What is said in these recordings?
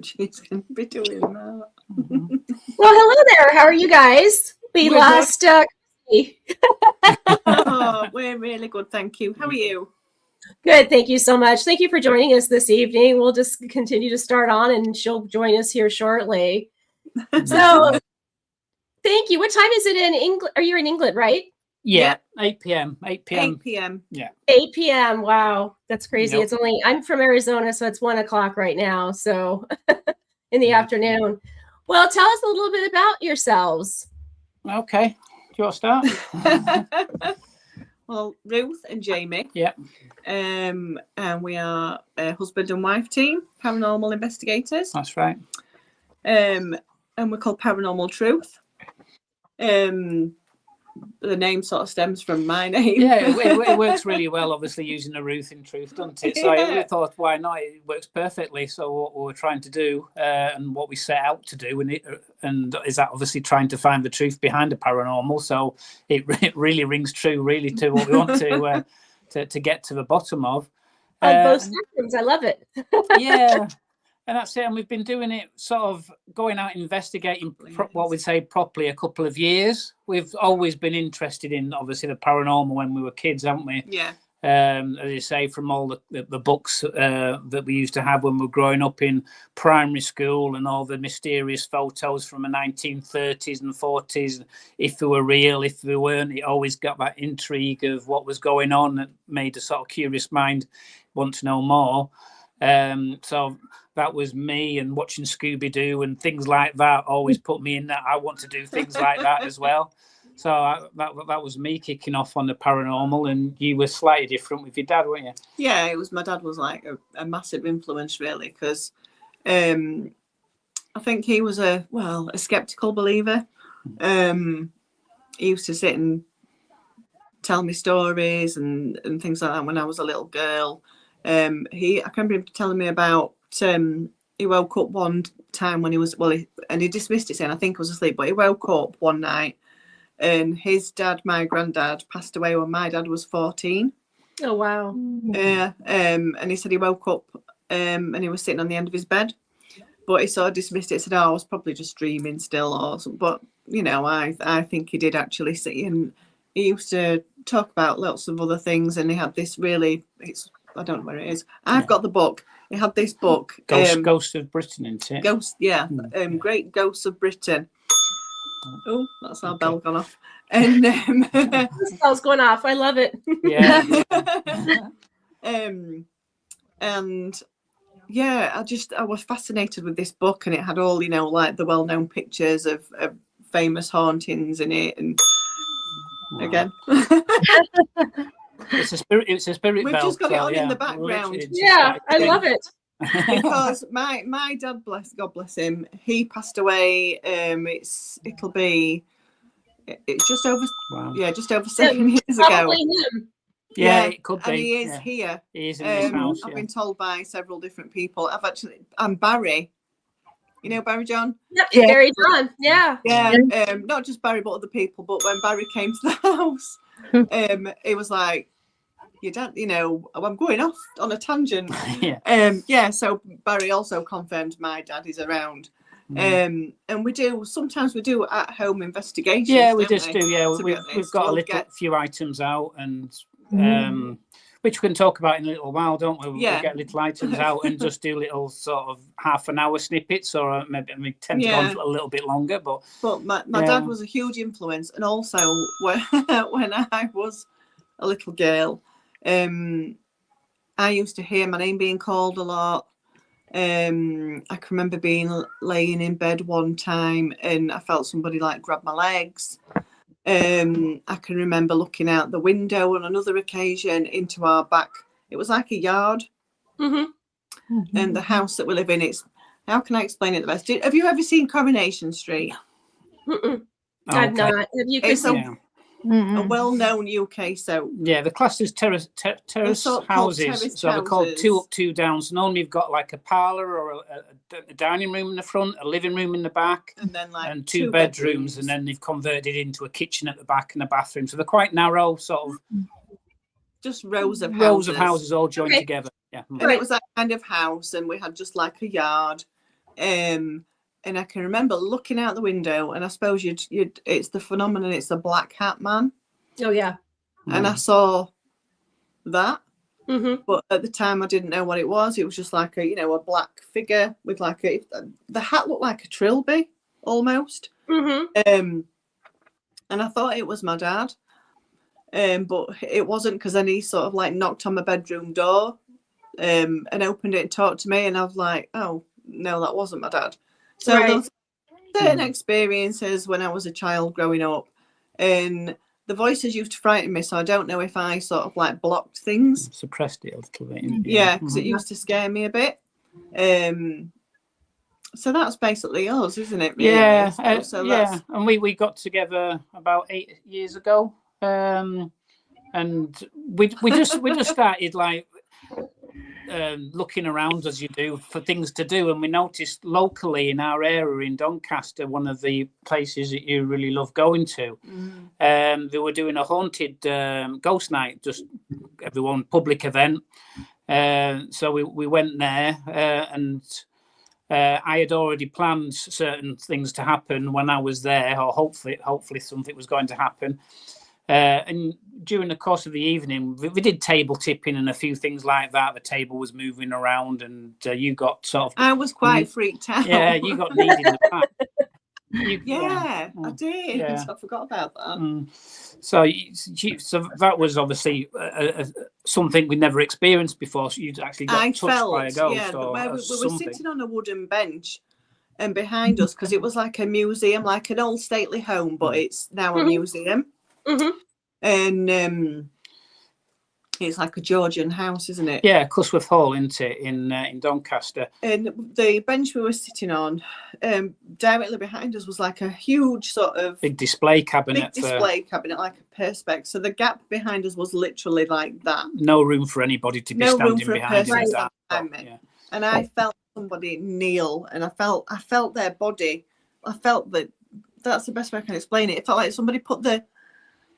She's going to be doing that. Well, hello there. How are you guys? We're lost. Oh, we're really good, thank you. How are you? Good. Thank you so much. Thank you for joining us this evening. We'll just continue to start on, and she'll join us here shortly. So, thank you. What time is it in England? Are you in England, right? Yeah, 8 p.m. 8 p.m. 8 p.m. Yeah. 8 p.m. Wow, that's crazy. Yep. I'm from Arizona, so it's 1 o'clock right now. So in the afternoon. Well, tell us a little bit about yourselves. Okay. Do you want to start? Well, Ruth and Jamie. Yeah. And we are a husband and wife team, paranormal investigators. That's right. And we're called Paranormal Truth. The name sort of stems from my name. Yeah, it works really well, obviously, using a Ruth in Truth, doesn't it? So I thought, why not? It works perfectly. So what we're trying to do and what we set out to do, and is that obviously trying to find the truth behind the paranormal. So it really rings true, really, to what we want to get to the bottom of. On both spectrums, I love it. Yeah. And that's it. And we've been doing it sort of going out investigating what we'd say properly a couple of years. We've always been interested in, obviously, the paranormal when we were kids, haven't we? Yeah. As you say, from all the books that we used to have when we were growing up in primary school, and all the mysterious photos from the 1930s and 40s, if they were real, if they weren't, it always got that intrigue of what was going on that made a sort of curious mind want to know more. So that was me, and watching Scooby-Doo and things like that always put me in that I want to do things like that as well. So that was me kicking off on the paranormal, and you were slightly different with your dad, weren't you? Yeah, it was. My dad was like a massive influence, really, because I think he was a skeptical believer. He used to sit and tell me stories and things like that when I was a little girl. I can remember him telling me about he woke up one time when he was and he dismissed it saying I think I was asleep, but he woke up one night and his dad, my granddad, passed away when my dad was 14. Oh wow. Yeah. And he said he woke up and he was sitting on the end of his bed, but he sort of dismissed it, said, I was probably just dreaming still or something. But I think he did actually see, and he used to talk about lots of other things, and he had this really, I don't know where it is. I've got the book. He had this book. Ghost of Britain, isn't it? Ghost, yeah. Great Ghosts of Britain. Oh, that's our bell gone off. And this bell's going off. I love it. Yeah. And yeah, I was fascinated with this book, and it had all, like the well-known pictures of famous hauntings in it, and again. It's a spirit We've bell. just got it on in the background. Yeah, I love it. Because my dad, God bless him, he passed away. It'll be just over just over 7 years ago. Him. Yeah, it could be. And he is here. He is in this house. I've been told by several different people. I'm Barry. You know Barry John? Yep, yeah. Barry John. Yeah. Yeah. Not just Barry, but other people. But when Barry came to the house, it was like, your dad, I'm going off on a tangent. So Barry also confirmed my dad is around. And sometimes we do at home investigations. Yeah, we just do. Yeah, we've got a few items out, and which we can talk about in a little while, don't we? Yeah. We'll get little items out and just do little sort of half an hour snippets, or maybe we tend to go a little bit longer. But my dad was a huge influence, and also when I was a little girl, I used to hear my name being called a lot. I can remember being laying in bed one time and I felt somebody like grab my legs. I can remember looking out the window on another occasion into our back. It was like a yard. And the house that we live in, it's, how can I explain it the best? Have you ever seen Coronation Street? I've not. Have you, Christine? A well-known UK soap. Yeah, the class is terrace houses, so they're called 2 up, 2 down. So normally you've got like a parlour or a dining room in the front, a living room in the back, and then like and two bedrooms, and then they've converted into a kitchen at the back and a bathroom. So they're quite narrow, sort of just rows of houses all joined together. Yeah, and it was that kind of house, and we had just like a yard. And I can remember looking out the window, and I suppose it's the phenomenon, it's the black hat man. Oh, yeah. And I saw that. But at the time, I didn't know what it was. It was just like a black figure with like the hat looked like a trilby almost. And I thought it was my dad. But it wasn't, because then he sort of like knocked on my bedroom door and opened it and talked to me. And I was like, oh, no, that wasn't my dad. So those certain experiences when I was a child growing up, and the voices used to frighten me. So I don't know if I sort of like blocked things, suppressed it a little bit. Yeah, because it used to scare me a bit. So that's basically us, isn't it? Really? Yeah, so and we got together about 8 years ago, and we just started like. Looking around as you do for things to do, and we noticed locally in our area in Doncaster, one of the places that you really love going to, they were doing a haunted ghost night, just everyone public event. So we went there, and I had already planned certain things to happen when I was there, or hopefully something was going to happen. And during the course of the evening, we did table tipping and a few things like that. The table was moving around, and you got sort of... I was quite freaked out. Yeah, you got kneed in the back. I did. Yeah. I forgot about that. So that was obviously something we never experienced before. So you'd actually got touched by a ghost. Yeah, we were sitting on a wooden bench, and behind us, because it was like a museum, like an old stately home, but it's now a museum. And it's like a Georgian house, isn't it? Yeah, Cusworth Hall, isn't it, in Doncaster? And the bench we were sitting on, directly behind us was like a huge sort of big display cabinet, like a perspex. So the gap behind us was literally like that. No room for anybody to be standing behind us. And I felt somebody kneel, and I felt their body. I felt that. That's the best way I can explain it. It felt like somebody put the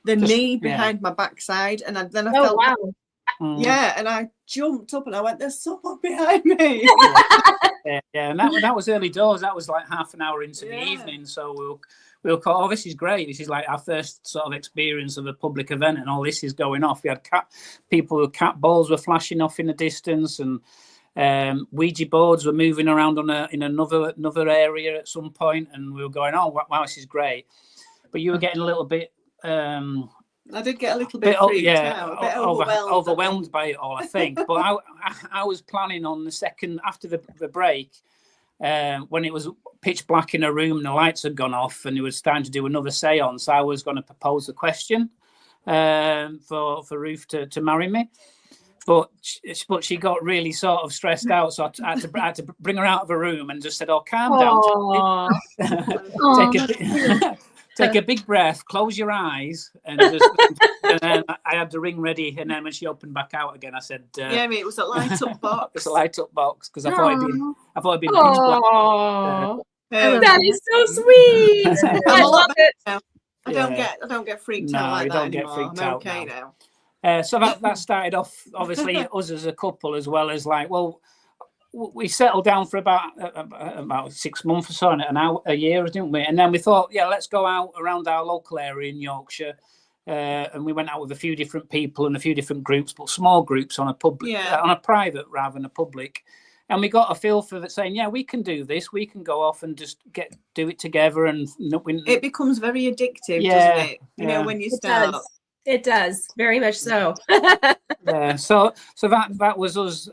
knee behind my backside, and then I felt and I jumped up and I went, there's someone behind me. And that was early doors. That was like half an hour into the evening, so we were called, this is great, this is like our first sort of experience of a public event, and all this is going off. We had people with cat balls were flashing off in the distance, and Ouija boards were moving around in another area at some point, and we were going, oh wow, this is great. But you were getting a little bit I did get a little bit freaked out, a bit overwhelmed by it all, I think. But I was planning on the second after the break, when it was pitch black in a room and the lights had gone off, and it was time to do another seance. I was going to propose a question for Ruth to marry me. But she got really sort of stressed out, so I had to bring her out of the room and just said, "Oh, calm down, take a big breath, close your eyes," and then I had the ring ready. And then when she opened back out again, I said, it was a light up box." It's a light up box, because I thought it'd been pitch black. That is so sweet. I love it. I don't get freaked out like that anymore. Get freaked I'm out okay now. So that started off, obviously, us as a couple, as well as like, well, we settled down for about 6 months or so, a year, didn't we? And then we thought, let's go out around our local area in Yorkshire and we went out with a few different people and a few different groups, but small groups on a public, on a private rather than a public. And we got a feel for it, saying, "Yeah, we can do this. We can go off and just do it together." And it becomes very addictive, doesn't it? You know, when you start. It does very much so. Yeah, so that was us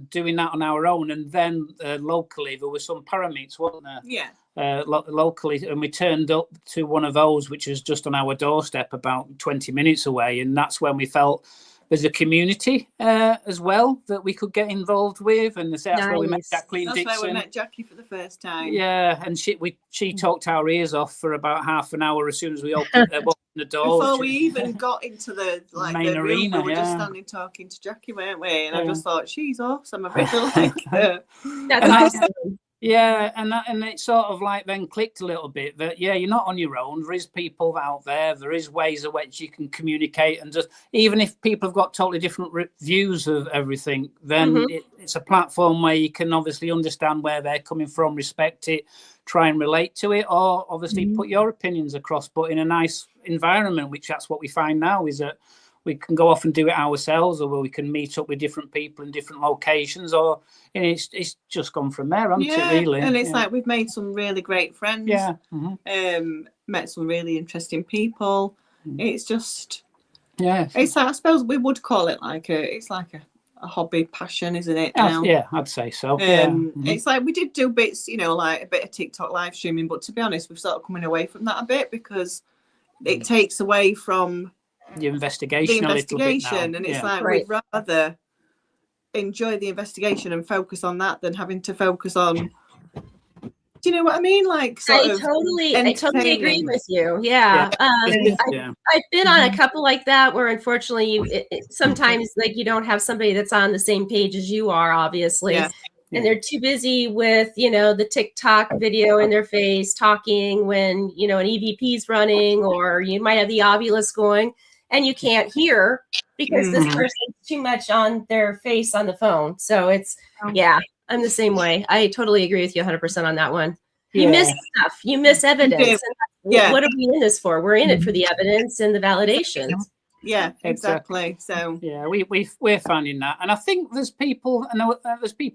doing that on our own, and then locally there were some parameets, wasn't there? Yeah. Locally, and we turned up to one of those, which was just on our doorstep, about 20 minutes away, and that's when we felt there's a community as well that we could get involved with, and that's where we met Jacqueline Dixon. That's where we met Jackie for the first time. Yeah, and she talked our ears off for about half an hour as soon as we opened the door. Before we even got into the main arena, we were just standing talking to Jackie, weren't we? And I just thought, she's awesome. I really like her. That's awesome. Yeah, and it sort of like then clicked a little bit that, yeah, you're not on your own. There is people out there. There is ways in which you can communicate, and just even if people have got totally different views of everything, then it's a platform where you can obviously understand where they're coming from, respect it, try and relate to it, or obviously put your opinions across, but in a nice environment, which that's what we find now, is that we can go off and do it ourselves, or we can meet up with different people in different locations, or it's just gone from there, hasn't it, really? And it's like we've made some really great friends. Yeah. Met some really interesting people. It's just, it's like, I suppose we would call it like a hobby passion, isn't it? Now? Yeah, I'd say so. It's like we did do bits, you know, like a bit of TikTok live streaming, but to be honest, we've sort of coming away from that a bit because it takes away from the investigation a little bit now. And it's like we'd rather enjoy the investigation and focus on that than having to focus on, do you know what I mean? Like, I totally agree with you. I've been on a couple like that where unfortunately sometimes like you don't have somebody that's on the same page as you are, obviously. And they're too busy with, you know, the TikTok video in their face talking when, you know, an EVP's running, or you might have the Ovilus going and you can't hear because this person's too much on their face on the phone. So it's, I'm the same way. I totally agree with you 100% on that one. You miss stuff. You miss evidence. And what are we in this for? We're in it for the evidence and the validations. Yeah, exactly. So we're finding that, and I think there's people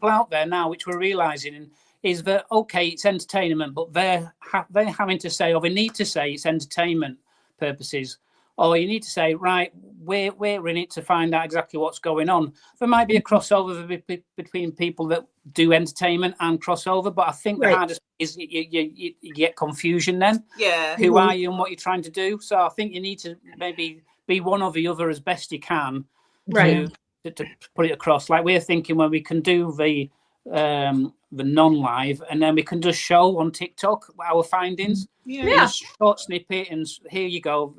out there now which we're realizing is that it's entertainment, but they're having to say, or they need to say, it's entertainment purposes. Or you need to say, right, we're in it to find out exactly what's going on. There might be a crossover between people that do entertainment and crossover, but I think the hardest is you get confusion then. Yeah. Who are you and what you're trying to do? So I think you need to maybe be one or the other as best you can to put it across. Like we're thinking when we can do the non-live, and then we can just show on TikTok our findings. Short snippet, and here you go.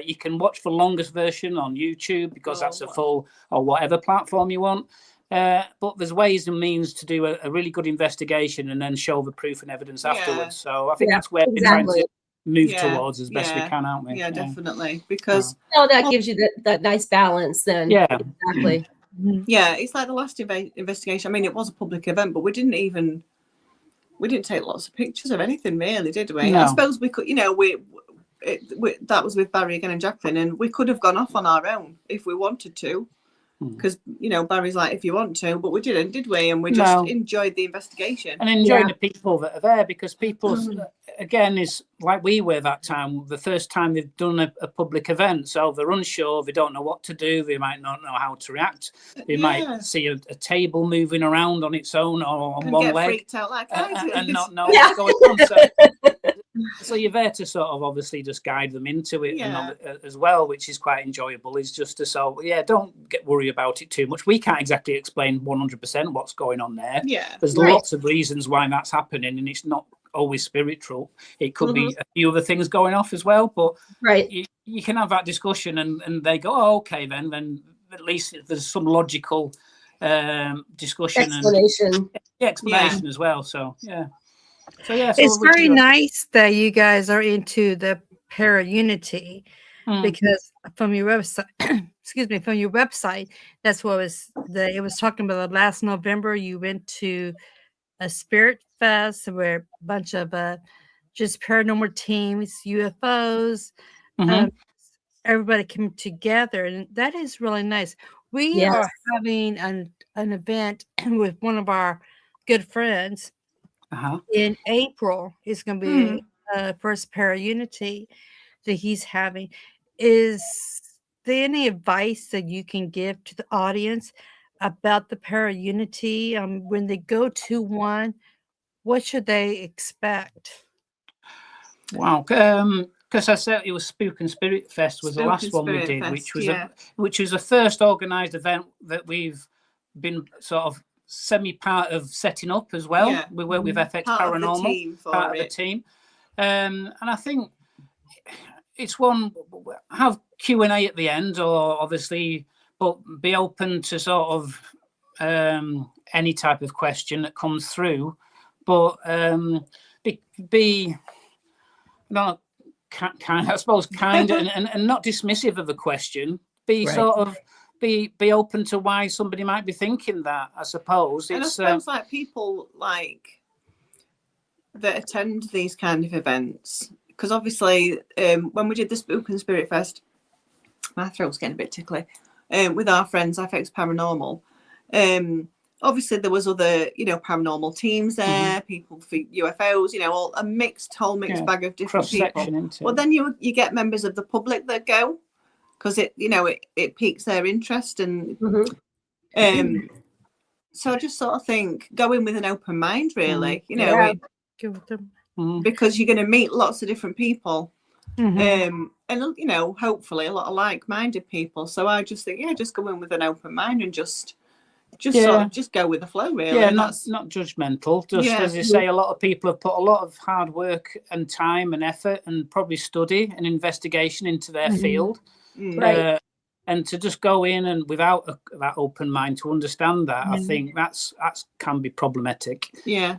You can watch the longest version on YouTube because that's a full, or whatever platform you want. But there's ways and means to do a really good investigation and then show the proof and evidence afterwards. So I think that's where we're trying to move towards as best we can, aren't we? Yeah, definitely. Because that gives you that nice balance then. Yeah, exactly. Yeah, it's like the last investigation. I mean, it was a public event, but we didn't take lots of pictures of anything, really, did we? No. I suppose we could, you know, that was with Barry again and Jacqueline, and we could have gone off on our own if we wanted to, because you know Barry's like, if you want to, but we didn't, did we? And we just enjoyed the investigation and enjoying the people that are there, because people again is like we were that time, the first time they've done a public event, so they're unsure, they don't know what to do, they might not know how to react, they might see a table moving around on its own or on one leg, freaked out like and not know what's going on. So you're there to sort of obviously just guide them into it as well, which is quite enjoyable. Is just to don't worry about it too much. We can't exactly explain 100% what's going on there. There's lots of reasons why that's happening, and it's not always spiritual. It could be a few other things going off as well, but you can have that discussion and they go, okay, then at least there's some logical discussion explanation as well. So it's very nice that you guys are into the para unity, because from your website, that's what it was talking about. Last November you went to a spirit fest where a bunch of just paranormal teams, UFOs, everybody come together, and that is really nice. We are having an event with one of our good friends in April. It's going to be first Paraunity that he's having. Is there any advice that you can give to the audience about the Paraunity? When they go to one, what should they expect? Wow. Because I said it was Spook and Spirit Fest was the last one we did, which was the first organised event that we've been sort of semi-part of setting up as well. Yeah. We work with FX Paranormal, part of the team. And I think it's one, have Q&A at the end, or obviously, but be open to sort of any type of question that comes through. But be not kind, I suppose, kind and not dismissive of the question. Be sort of be open to why somebody might be thinking that. I suppose. And I suppose like people like that attend these kind of events, because obviously when we did the Spook and Spirit Fest, my throat's getting a bit tickly. With our friends FX Paranormal. Obviously, there was other, paranormal teams there, people for UFOs, all a whole mixed bag of different people. Well, then you get members of the public that go, because it piques their interest, and so I just sort of think go in with an open mind, really, because you're going to meet lots of different people, and hopefully a lot of like-minded people. So I just think, just go in with an open mind and just sort of just go with the flow, really. Yeah, not judgmental. Just as you say, a lot of people have put a lot of hard work and time and effort and probably study and investigation into their field. And to just go in and without that open mind to understand that, I think that's can be problematic. Yeah.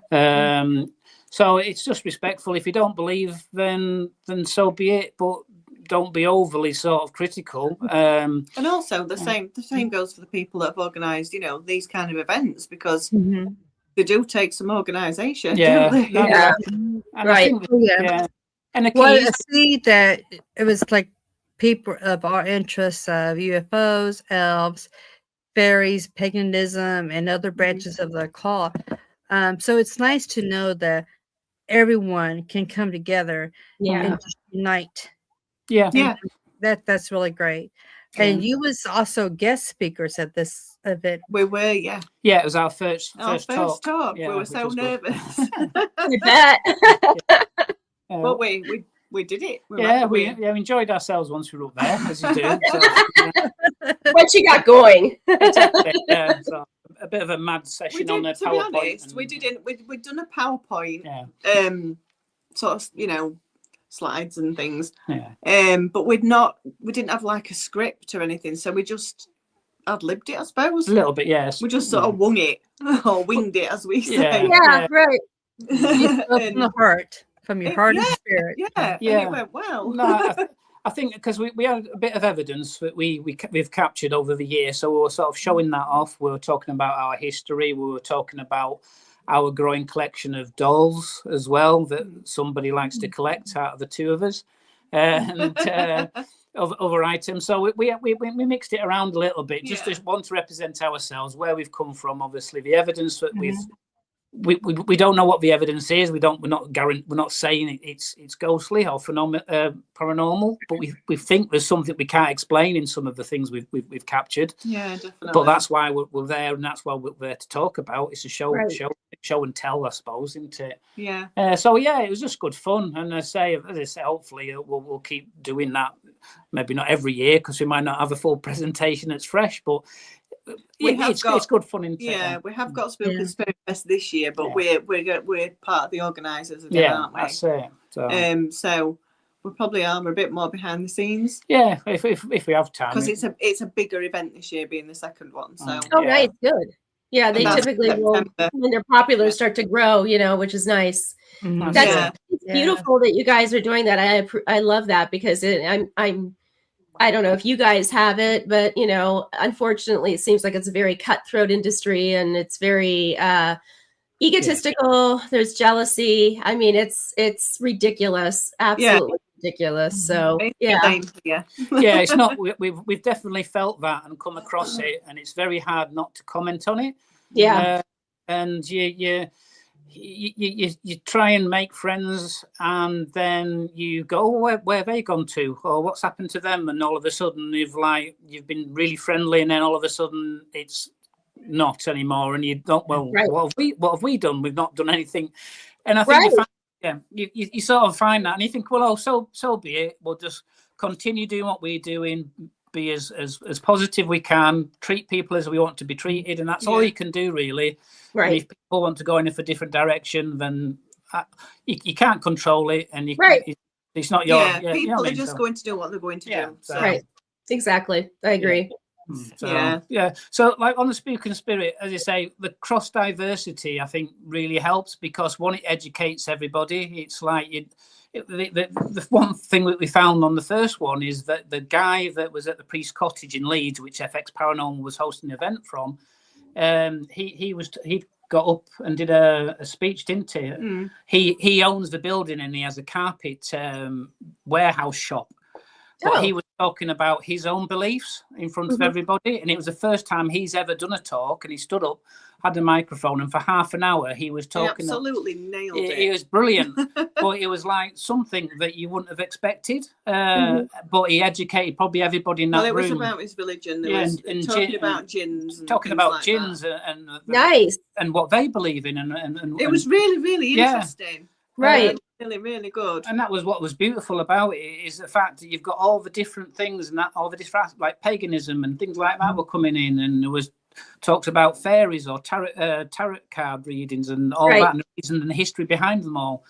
So it's just respectful. If you don't believe, then so be it. But don't be overly sort of critical. And also the same goes for the people that have organised, these kind of events, because they do take some organisation. Yeah. Don't they? And I think, And the key I see that it was like people of our interests of UFOs, elves, fairies, paganism, and other branches of the occult. So it's nice to know that everyone can come together and just unite. Yeah. That's really great. And you was also guest speakers at this event. We were, yeah. Yeah, it was our first talk. Yeah, we were so nervous. I bet. But we did it. We enjoyed ourselves once we were up there, as you do. So, What you got going? Exactly. Yeah, so a bit of a mad session on the PowerPoint. To be honest, we'd done a PowerPoint. Sort of, slides and things. But we didn't have like a script or anything, so we just ad-libbed it, I suppose. A little bit, yes. We just sort of wung it or winged it, as we say. Yeah, right. From the heart, from your heart and spirit. And it went well. No, I think because we had a bit of evidence that we've captured over the years, so we were sort of showing that off. We were talking about our history. We were talking about our growing collection of dolls as well that somebody likes to collect out of the two of us, and of other items. So we mixed it around a little bit, just to want to represent ourselves, where we've come from. Obviously, the evidence that we don't know what the evidence is. We're not saying it's ghostly or paranormal, but we think there's something we can't explain in some of the things we've captured. Yeah, definitely. But that's why we're there, and that's why we're there to talk about. It's a show and tell, I suppose, isn't it? Yeah. So it was just good fun, and as I say, hopefully we'll keep doing that. Maybe not every year, because we might not have a full presentation that's fresh, but it's good fun. We have got Spook and Spirit Fest this year, but we're part of the organisers again, aren't we? That's it. So we probably are a bit more behind the scenes. Yeah, if we have time, because it's a bigger event this year, being the second one. So right, good. Yeah, they typically will, when they're popular, start to grow. Which is nice. It's beautiful that you guys are doing that. I love that, because I don't know if you guys have it, but unfortunately, it seems like it's a very cutthroat industry, and it's very egotistical. There's jealousy. I mean, it's ridiculous, absolutely ridiculous. So yeah, yeah, it's not. We've definitely felt that and come across it, and it's very hard not to comment on it. Yeah. And you try and make friends, and then you go, oh, where have they gone to, or what's happened to them, and all of a sudden you've been really friendly, and then all of a sudden it's not anymore, and you don't. Well, right. what have we done? We've not done anything, and I think you sort of find that, and you think, well, so be it. We'll just continue doing what we're doing. Be as positive we can, treat people as we want to be treated, and that's all you can do, really. Right. And if people want to go in a different direction, then you can't control it, and it's not your. People you know are just going to do what they're going to do. So. Right. Exactly. I agree. So like on the Spook Spirit, as you say, the cross diversity I think really helps, because one, it educates everybody. It's like the one thing that we found on the first one is that the guy that was at the Priest Cottage in Leeds, which FX Paranormal was hosting an event from, he got up and did a speech, didn't he? He owns the building, and he has a carpet warehouse shop. But he was talking about his own beliefs in front of everybody, and it was the first time he's ever done a talk, and he stood up, had a microphone, and for half an hour he was talking. He absolutely nailed it. It was brilliant. But it was like something that you wouldn't have expected. But he educated probably everybody in that room. Well, it was about his religion. And talking about jinns. And talking about like jinns nice. And what they believe in. And it was really, really interesting. Right. Really, really good. And that was what was beautiful about it, is the fact that you've got all the different things, and that all the different, like paganism and things like that were coming in, and there was talks about fairies or tarot card readings and all that, and the reason and the history behind them all.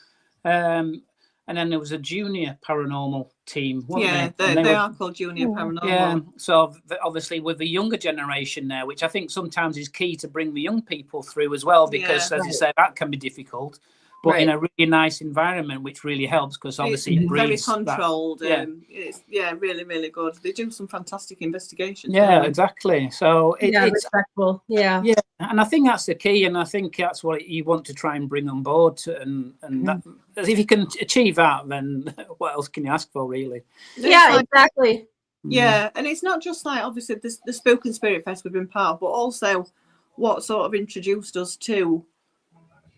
And then there was a junior paranormal team. They are called junior paranormal. Yeah, so obviously with the younger generation now, which I think sometimes is key to bring the young people through as well, because as you say, that can be difficult. But in a really nice environment, which really helps, because obviously it breeds very controlled. It's really, really good. They do some fantastic investigations. Yeah, exactly. So it's respectful. Yeah, and I think that's the key, and I think that's what you want to try and bring on board. And that, if you can achieve that, then what else can you ask for, really? Yeah, exactly. Yeah, and it's not just like obviously the Spook and Spirit Fest we've been part of, but also what sort of introduced us to,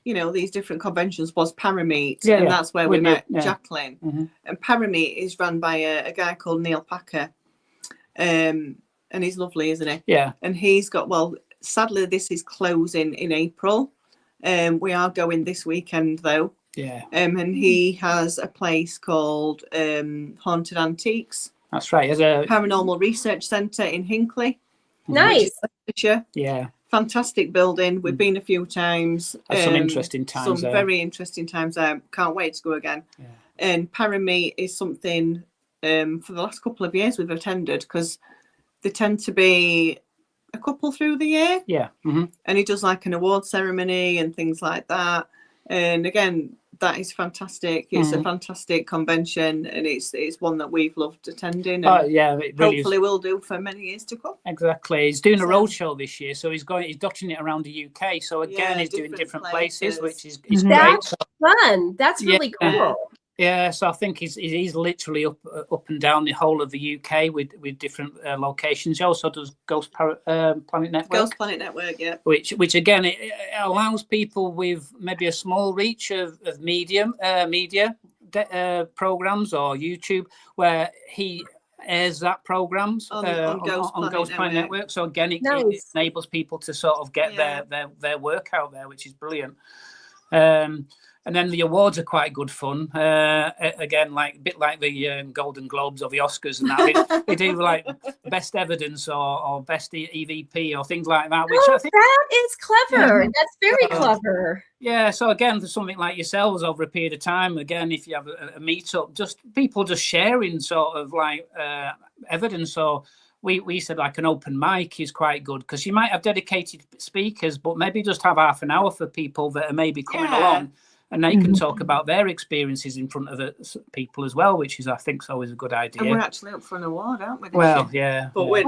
these different conventions was Parameet, and that's where we met Jacqueline. And Parameet is run by a guy called Neil Packer, and he's lovely, isn't he? Yeah. And he's got, sadly this is closing in April. We are going this weekend though. Yeah. And he has a place called Haunted Antiques. That's right. As a Paranormal Research Centre in Hinckley. Nice. Yeah. Fantastic building. We've been a few times. Some interesting times. Some very interesting times there. Can't wait to go again. Yeah. And Parameet is something for the last couple of years we've attended, because they tend to be a couple through the year. Yeah. And he does like an award ceremony and things like that. And again, that is fantastic. It's a fantastic convention, and it's one that we've loved attending. And it really hopefully will do for many years to come. Exactly. He's doing a roadshow this year, so he's dotting it around the UK. So again, he's doing different places, which is great. That's fun. That's really cool. Yeah, so I think he's literally up and down the whole of the UK with different locations. He also does Ghost Planet Network. Ghost Planet Network, yeah. Which again, it allows people with maybe a small reach of media programs or YouTube, where he airs that programs on Ghost Planet Network. So again, it enables people to sort of get their work out there, which is brilliant. And then the awards are quite good fun. Again, a bit like the Golden Globes or the Oscars and that. They do like best evidence or best EVP or things like that. Which I think that is clever. That's very clever. Yeah. So again, for something like yourselves over a period of time, again, if you have a meetup, just people just sharing sort of like evidence, or we said like an open mic is quite good, because you might have dedicated speakers, but maybe just have half an hour for people that are maybe coming along. And they can talk about their experiences in front of people as well, which is, I think, always a good idea. And we're actually up for an award, aren't we? Well, yeah. But we've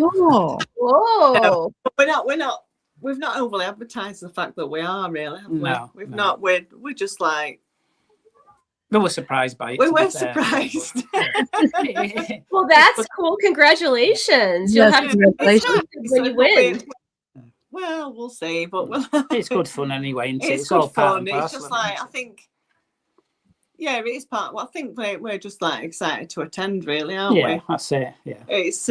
not overly advertised the fact that we are, really, have we? No, We've not. We're just like, We were surprised by it. We were surprised. Well, that's cool. Congratulations. You'll have to congratulations. when you win. Well, we'll see, but it's good fun anyway, isn't it? It's good all part fun. and It's just like, I think, yeah, it is part. Well, I think we're just like excited to attend, really, aren't we? Yeah, that's it. Yeah, it's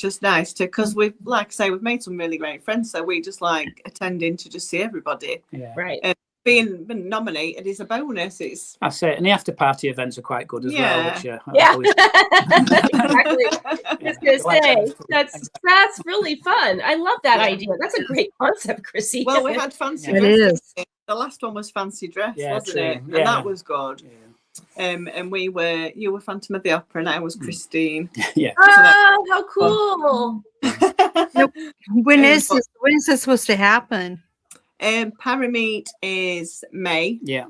just nice to, because we've, like I say, we've made some really great friends, so we just like attending to just see everybody. Yeah, right. Being nominated is a bonus. That's it. And the after party events are quite good as well. Which, exactly. I was gonna say that's really fun. I love that idea. That's a great concept, Chrissy. Well, we had fancy dress. The last one was fancy dress, wasn't it? And that was good. Yeah. And you were Phantom of the Opera, and I was Christine. Yeah. Oh, how cool! When is this supposed to happen? Parameet is May. Yeah.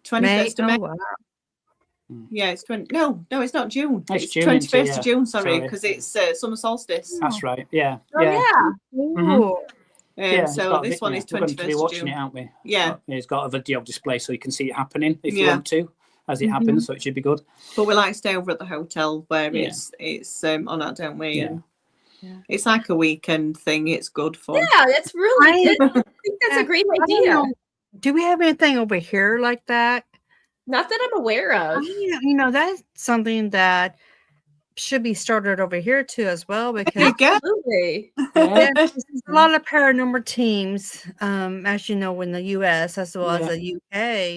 21st of May. Oh, wow. Yeah, it's 20. No, it's not June. It's 21st of June. Sorry, because it's summer solstice. That's right. Yeah. Oh, yeah. Mm-hmm. So this one is 21st of June. We're going to be watching it, aren't we? Yeah. It's got a video display so you can see it happening if you want to, as it happens. So it should be good. But we like stay over at the hotel where it's on that, don't we? Yeah. And it's like a weekend thing. It's good fun. Yeah, that's really. I think that's a great idea. Do we have anything over here like that? Not that I'm aware of. That's something that should be started over here too as well, because absolutely. There's a lot of paranormal teams, as you know, in the US as well as the UK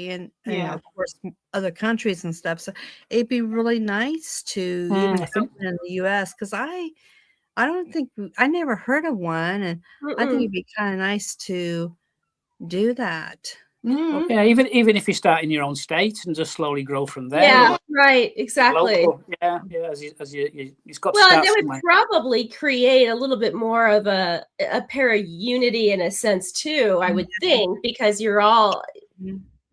and of course other countries and stuff. So it'd be really nice to even happen in the US, because I don't think I never heard of one, and I think it'd be kind of nice to do that. Mm-hmm. Yeah, even if you start in your own state and just slowly grow from there. Yeah, right, exactly. Local. Yeah, it's got to well, start. That would probably create a little bit more of a para unity in a sense too, I would think, because you're all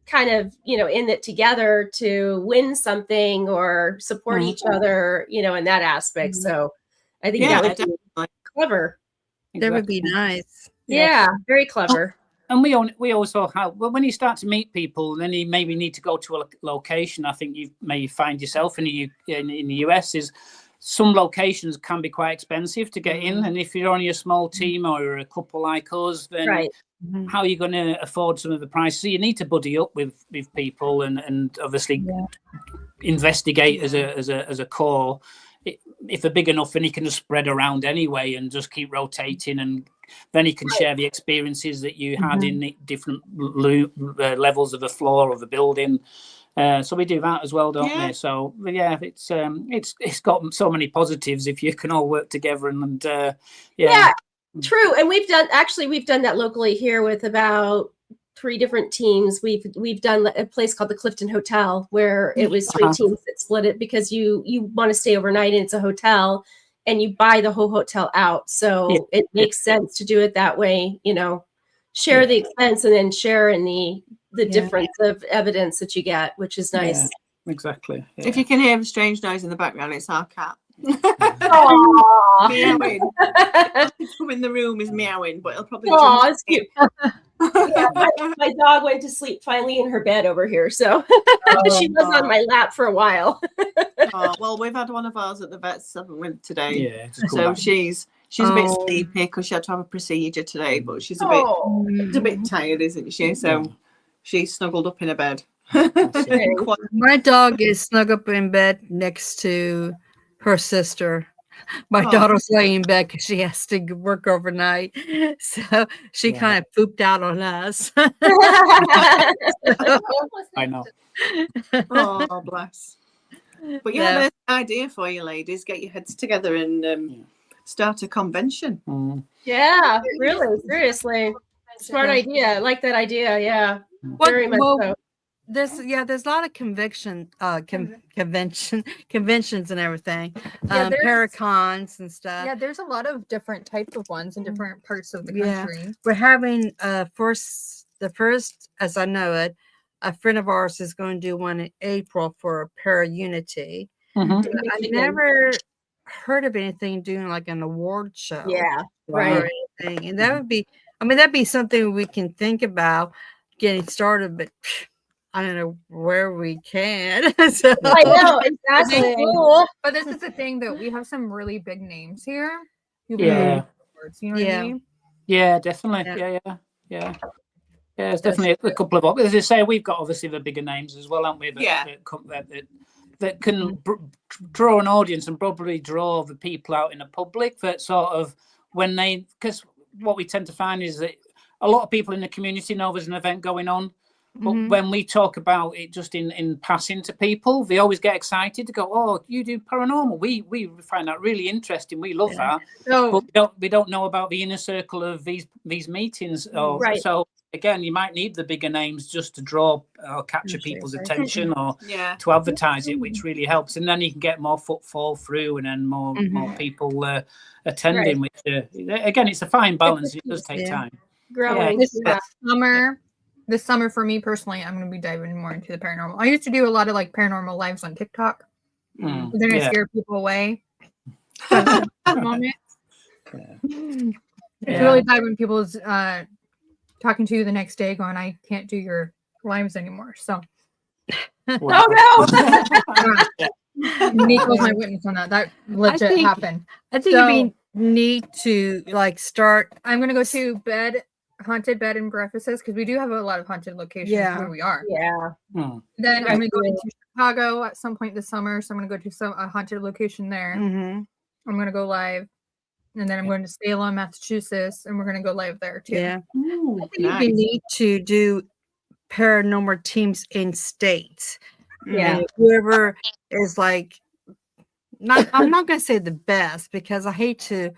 kind of in it together to win something or support each other, in that aspect. So I think that would be clever. That would be nice. Yeah, very clever. And we also have, when you start to meet people, then you maybe need to go to a location. I think you may find yourself in the US is some locations can be quite expensive to get in, and if you're only a small team or a couple like us, then how are you going to afford some of the prices? So you need to buddy up with people and obviously investigate as a core. If they're big enough, then you can just spread around anyway and just keep rotating, and then you can share the experiences that you had in the different levels of the floor of the building. So we do that as well, don't we? So it's got so many positives if you can all work together and true. And we've done that locally here with about 3 different teams. We've done a place called the Clifton Hotel where it was 3 teams that split it, because you want to stay overnight and it's a hotel and you buy the whole hotel out. So it makes sense to do it that way, share the expense and then share in the difference of evidence that you get, which is nice. Yeah, exactly. Yeah. If you can hear a strange noise in the background, it's our cat. Meowing. Come in the room is meowing, but it'll probably. Oh, it's cute. My dog went to sleep finally in her bed over here, so she was on my lap for a while. Well, we've had one of ours at the vet's today. Yeah, so she's a bit sleepy because she had to have a procedure today, but she's a bit tired, isn't she? So she's snuggled up in her bed. My dog is snug up in bed next to her sister. My daughter's laying in bed because she has to work overnight, so she kind of pooped out on us. I know. Oh, bless. But there's an idea for you ladies. Get your heads together and start a convention. Yeah, really, seriously. Smart idea. I like that idea. Yeah, very much so. There's a lot of conventions and everything. Paracons and stuff. Yeah, there's a lot of different types of ones in different parts of the country. We're having the first, as I know it, a friend of ours is going to do one in April for Para Unity. I never heard of anything doing like an award show. Yeah, right. Anything. And that'd be something we can think about getting started, but I don't know where we can. So, I know, It's exactly. cool. But this is the thing that we have some really big names here. People Yeah. know words, you know what I mean? Yeah, definitely. Yeah. Yeah. There's definitely a couple of, as I say, we've got obviously the bigger names as well, haven't we? That can draw an audience and probably draw the people out in the public that sort of because what we tend to find is that a lot of people in the community know there's an event going on. But when we talk about it just in passing to people, they always get excited to go, "Oh, you do paranormal? We find that really interesting. We love that." So But we don't know about the inner circle of these meetings. Right. So again, you might need the bigger names just to draw or capture people's attention or to advertise it, which really helps. And then you can get more footfall through, and then more people attending. Which again, it's a fine balance. It does take time. Growing. This summer for me personally, I'm going to be diving more into the paranormal. I used to do a lot of like paranormal lives on TikTok. But then I scare people away. Moment. It's really bad when people's talking to you the next day going, I can't do your lives anymore. So Oh no. Nico's my witness on that. That legit happened. I think we need to like start. I'm going to go to haunted bed and breakfasts because we do have a lot of haunted locations where we are. Yeah. Then I'm going to go into Chicago at some point this summer. So I'm going to go to a haunted location there. I'm going to go live. And then I'm going to Salem, Massachusetts, and we're going to go live there too. Yeah. Ooh, I think we need to do paranormal teams in states. Yeah. And whoever is like, I'm not going to say the best because I hate to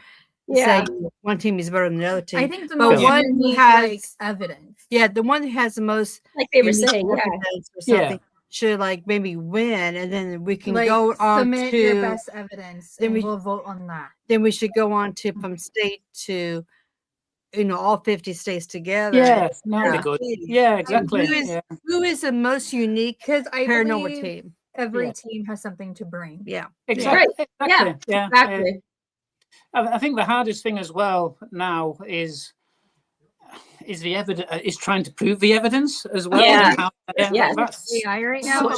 say one team is better than the other team. I think the but most one who has like, evidence. Yeah, the one who has the most, like they were saying, evidence or something should like maybe win, and then we can like, go on submit to your best evidence, then and we'll vote on that. Then we should go on to from state to all 50 states together. Yeah, that'd be good. Yeah, exactly. Who is the most unique paranormal team? Every team has something to bring. Yeah, exactly. Right. Yeah, exactly. I think the hardest thing as well now is the evidence is trying to prove the evidence as well. That's AI right now.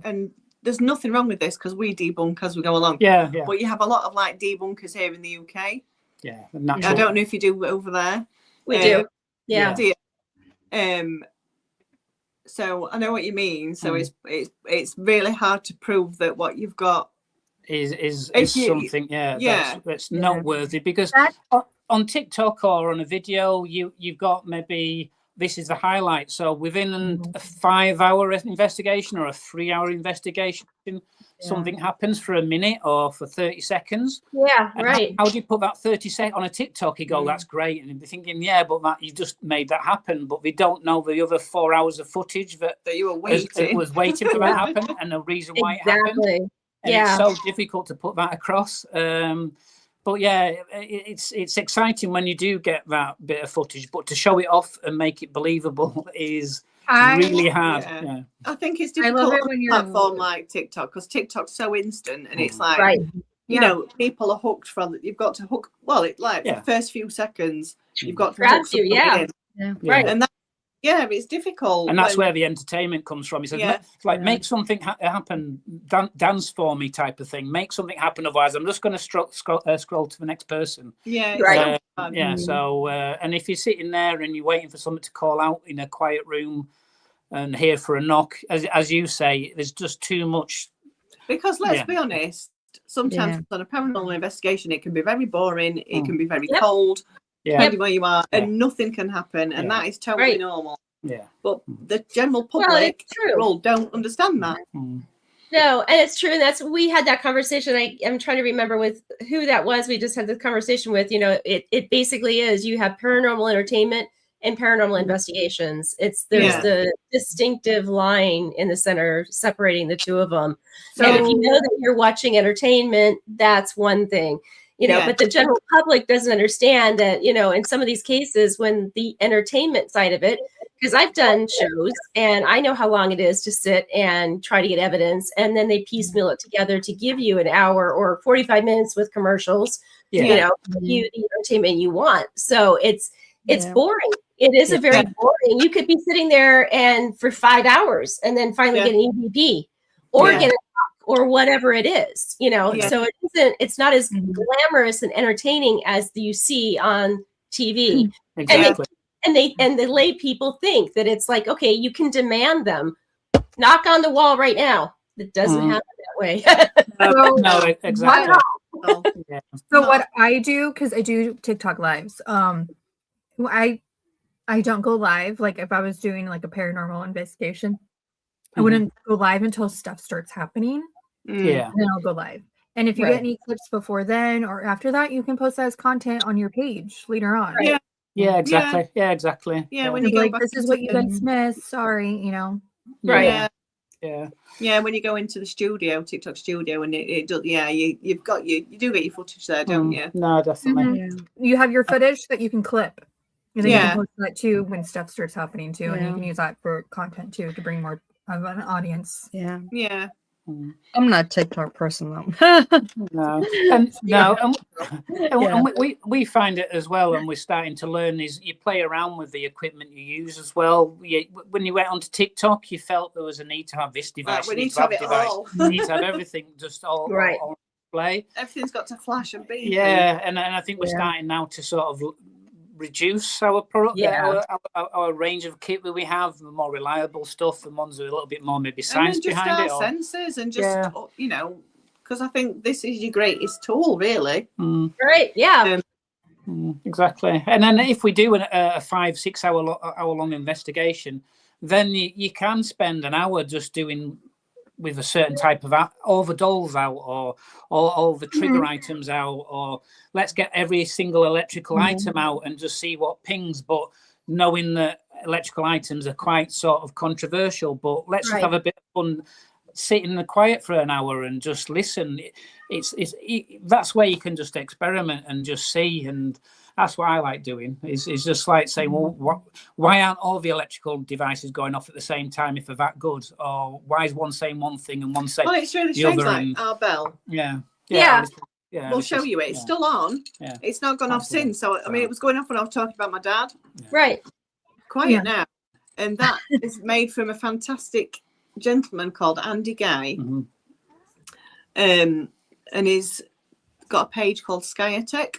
And there's nothing wrong with this because we debunk as we go along. But you have a lot of like debunkers here in the UK. Yeah, I don't know if you do over there. We do. Yeah. Do you? So I know what you mean. So it's really hard to prove that what you've got is something that's noteworthy because on TikTok or on a video you've got maybe this is the highlight. So within a 5-hour investigation or a 3-hour investigation, something happens for a minute or for 30 seconds. Yeah, right. How do you put that 30 seconds on a TikTok? You go, that's great. And they're thinking, but that you just made that happen. But they don't know the other 4 hours of footage that you were waiting. Was waiting for that to happen and the reason why it happened. And it's so difficult to put that across. But it's exciting when you do get that bit of footage, but to show it off and make it believable is really hard. Yeah. I think it's difficult on a platform like TikTok because TikTok's so instant and it's like, you know, people are hooked from it. You've got to hook. Well, the first few seconds, you've got to hook somebody in. Right. And it's difficult. And that's where the entertainment comes from. He says, make something happen, dance for me type of thing. Make something happen. Otherwise, I'm just going to scroll to the next person. Yeah. Right. So, and if you're sitting there and you're waiting for someone to call out in a quiet room and hear for a knock, as you say, there's just too much. Because let's be honest, sometimes on a paranormal investigation, it can be very boring. It can be very cold. Depending where you are, and nothing can happen, and that is totally normal. Yeah, but the general public don't understand that. No, and it's true. And we had that conversation. I'm trying to remember with who that was. We just had this conversation with. It basically is you have paranormal entertainment and paranormal investigations. There's the distinctive line in the center separating the two of them. So and if you know that you're watching entertainment, that's one thing. But the general public doesn't understand that, in some of these cases when the entertainment side of it, because I've done shows and I know how long it is to sit and try to get evidence. And then they piecemeal it together to give you an hour or 45 minutes with commercials, you the entertainment you want. So it's boring. It is a very boring. You could be sitting there and for 5 hours and then finally get an EVP or get a talk or whatever it is, you know. So it's not as glamorous and entertaining as you see on TV. Exactly. And the lay people think that it's like, okay, you can demand them. Knock on the wall right now. It doesn't happen that way. No, exactly. So what I do, because I do TikTok lives, I don't go live. Like if I was doing like a paranormal investigation, I wouldn't go live until stuff starts happening. Yeah. And then I'll go live. And if you get any clips before then or after that, you can post that as content on your page later on. Yeah. Yeah, exactly. Yeah, exactly. Yeah, when you go like, back this is what you guys missed. Sorry, you know. Right. Yeah, when you go into the studio, TikTok studio, and it does. Yeah, you do get your footage there, don't you? No, definitely. You have your footage that you can clip, and then you can post that too when stuff starts happening too, and you can use that for content too to bring more of an audience. Yeah. I'm not a TikTok person though. and we find it as well, and we're starting to learn is you play around with the equipment you use as well. When you went onto TikTok, you felt there was a need to have this device. We need to have it all. You need to have everything just all display. Everything's got to flash and beep. Yeah, and I think we're starting now to sort of reduce our product, our range of kit that we have, the more reliable stuff, and ones with a little bit more maybe science and just behind our it. Sensors and just you know, because I think this is your greatest tool, really. Right? Yeah. Exactly. And then if we do a 5-6 hour long investigation, then you can spend an hour just doing with a certain type of all the dolls out or all the trigger items out, or let's get every single electrical item out and just see what pings, but knowing that electrical items are quite sort of controversial, but let's just have a bit of fun, sit in the quiet for an hour and just listen. That's where you can just experiment and just see, and that's what I like doing. Is just like saying, well, why aren't all the electrical devices going off at the same time if they're that good? Or why is one saying one thing and one saying it's really the strange, other? like our bell. We'll show you it. It's still on. Yeah. It's not gone off since. So I mean, it was going off when I was talking about my dad. Right. Quiet now, and that is made from a fantastic gentleman called Andy Guy, and he's got a page called Skyatech.